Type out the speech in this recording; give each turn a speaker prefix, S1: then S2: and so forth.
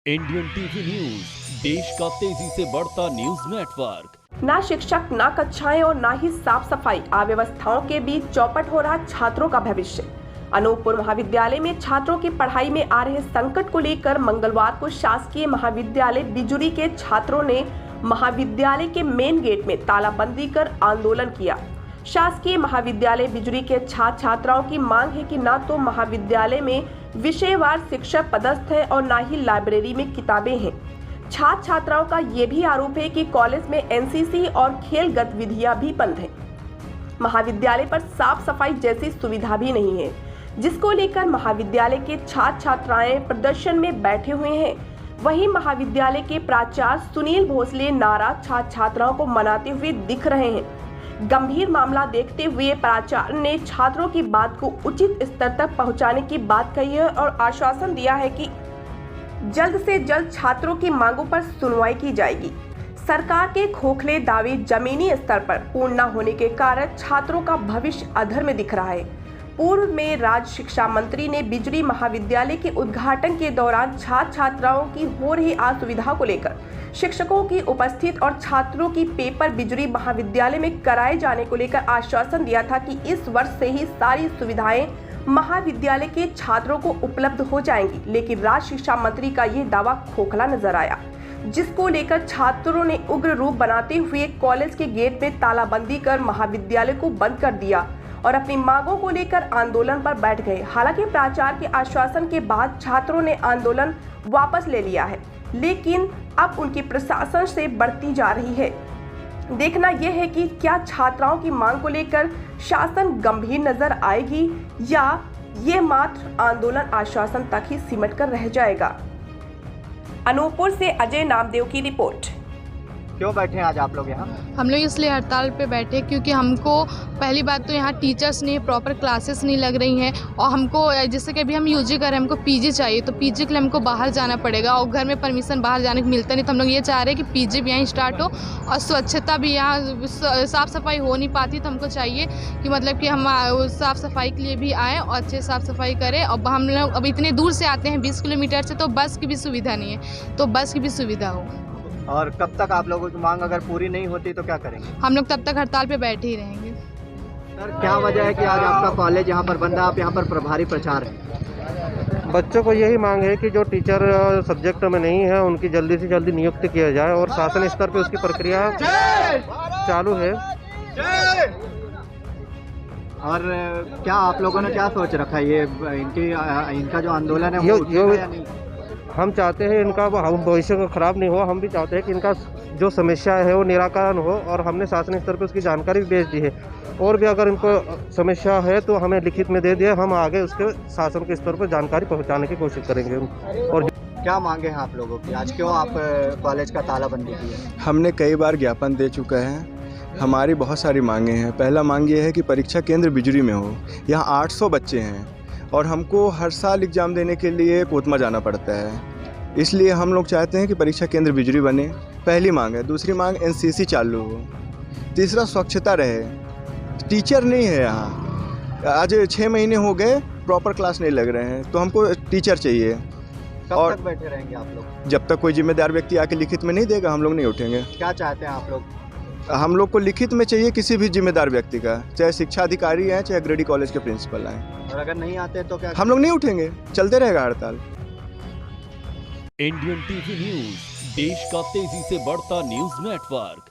S1: Indian TV news, देश का तेजी से बढ़ता न्यूज नेटवर्क।
S2: ना शिक्षक, ना कक्षाएं और ना ही साफ सफाई, अव्यवस्थाओं के बीच चौपट हो रहा छात्रों का भविष्य। अनूपपुर महाविद्यालय में छात्रों की पढ़ाई में आ रहे संकट को लेकर मंगलवार को शासकीय महाविद्यालय बिजुरी के छात्रों ने महाविद्यालय के मेन गेट में तालाबंदी कर आंदोलन किया। शासकीय महाविद्यालय बिजुरी के छात्र छात्राओं की मांग है कि न तो महाविद्यालय में विषयवार शिक्षक पदस्थ है और न ही लाइब्रेरी में किताबें हैं। छात्र छात्राओं का ये भी आरोप है कि कॉलेज में एनसीसी और खेल गतिविधियां भी बंद हैं। महाविद्यालय पर साफ सफाई जैसी सुविधा भी नहीं है, जिसको लेकर महाविद्यालय के छात्र छात्राएं प्रदर्शन में बैठे हुए हैं। वहीं महाविद्यालय के प्राचार्य सुनील भोसले नाराज छात्र छात्राओं को मनाते हुए दिख रहे हैं। गंभीर मामला देखते हुए प्राचार्य ने छात्रों की बात को उचित स्तर तक पहुंचाने की बात कही है और आश्वासन दिया है कि जल्द से जल्द छात्रों की मांगों पर सुनवाई की जाएगी। सरकार के खोखले दावे जमीनी स्तर पर पूर्ण न होने के कारण छात्रों का भविष्य अधर में दिख रहा है। पूर्व में राज्य शिक्षा मंत्री ने बिजुरी महाविद्यालय के उद्घाटन के दौरान छात्र छात्राओं की हो रही असुविधा को लेकर शिक्षकों की उपस्थिति और छात्रों की पेपर बिजुरी महाविद्यालय में कराए जाने को लेकर आश्वासन दिया था कि इस वर्ष से ही सारी सुविधाएं महाविद्यालय के छात्रों को उपलब्ध हो जाएंगी। लेकिन राज्य शिक्षा मंत्री का ये दावा खोखला नजर आया, जिसको लेकर छात्रों ने उग्र रूप बनाते हुए कॉलेज के गेट में तालाबंदी कर महाविद्यालय को बंद कर दिया और अपनी मांगों को लेकर आंदोलन पर बैठ गए। हालांकि प्राचार्य के आश्वासन के बाद छात्रों ने आंदोलन वापस ले लिया है, लेकिन अब उनकी प्रशासन से बढ़ती जा रही है। देखना यह है कि क्या छात्राओं की मांग को लेकर शासन गंभीर नजर आएगी या ये मात्र आंदोलन आश्वासन तक ही सिमट कर रह जाएगा। अनूपपुर से अजय नामदेव की रिपोर्ट।
S3: क्यों बैठे हैं आज आप लोग यहाँ?
S4: हम लोग इसलिए हड़ताल पे बैठे क्योंकि हमको पहली बात तो यहाँ टीचर्स नहीं, प्रॉपर क्लासेस नहीं लग रही हैं और हमको जैसे कि अभी हम यूजी कर रहे हैं, हमको पीजी चाहिए, तो पीजी के लिए हमको बाहर जाना पड़ेगा और घर में परमिशन बाहर जाने को मिलता नहीं। तो हम लोग ये चाह रहे हैं कि पीजी भी यहाँ स्टार्ट हो और स्वच्छता भी यहाँ साफ़ सफाई हो नहीं पाती, तो हमको चाहिए कि मतलब कि हम साफ़ सफाई के लिए भी आएँ और अच्छे साफ़ सफाई करें। और हम लोग अब इतने दूर से आते हैं 20 किलोमीटर से, तो बस की भी सुविधा नहीं है, तो बस की भी सुविधा हो।
S3: और कब तक आप लोगों की मांग अगर पूरी नहीं होती तो क्या करेंगे?
S4: हम लोग तब तक हड़ताल पे बैठे ही रहेंगे।
S3: सर, क्या वजह है कि आज आपका कॉलेज यहाँ पर बंद है, आप यहाँ पर प्रभारी प्रचार हैं?
S5: बच्चों को यही मांग है कि जो टीचर सब्जेक्ट में नहीं है उनकी जल्दी से जल्दी नियुक्ति किया जाए और शासन स्तर पे उसकी प्रक्रिया चालू है।
S3: और क्या आप लोगों ने क्या सोच रखा है, ये इनका जो आंदोलन है वो उठेगा या नहीं?
S5: हम चाहते हैं इनका भविष्य को खराब नहीं हो। हम भी चाहते हैं कि इनका जो समस्या है वो निराकरण हो और हमने शासन स्तर पर उसकी जानकारी भी भेज दी है। और भी अगर इनको समस्या है तो हमें लिखित में दे दिए, हम आगे उसके शासन के स्तर पर जानकारी पहुंचाने की कोशिश करेंगे। और
S3: क्या मांगे हैं आप लोगों की? आज क्यों आप कॉलेज का तालाबंदी की है?
S6: हमने कई बार ज्ञापन दे चुका है। हमारी बहुत सारी मांगे हैं। पहला मांग ये है कि परीक्षा केंद्र बिजुरी में हो। यहाँ 800 बच्चे हैं और हमको हर साल एग्ज़ाम देने के लिए कोतमा जाना पड़ता है, इसलिए हम लोग चाहते हैं कि परीक्षा केंद्र बिजुरी बने। पहली मांग है। दूसरी मांग एनसीसी चालू हो। तीसरा स्वच्छता रहे। टीचर नहीं है यहाँ, आज 6 महीने हो गए प्रॉपर क्लास नहीं लग रहे हैं, तो हमको टीचर चाहिए।
S3: कब तक बैठे रहेंगे आप लोग?
S6: जब तक कोई जिम्मेदार व्यक्ति आके लिखित में नहीं देगा हम लोग नहीं उठेंगे।
S3: क्या चाहते हैं आप लोग?
S6: हम लोग को लिखित में चाहिए किसी भी जिम्मेदार व्यक्ति का, चाहे शिक्षा अधिकारी हैं चाहे ग्रेडी कॉलेज के प्रिंसिपल हैं।
S3: और अगर नहीं आते तो क्या?
S6: हम लोग नहीं उठेंगे, चलते रहेगा हड़ताल।
S1: इंडियन टीवी न्यूज, देश का तेजी से बढ़ता न्यूज नेटवर्क।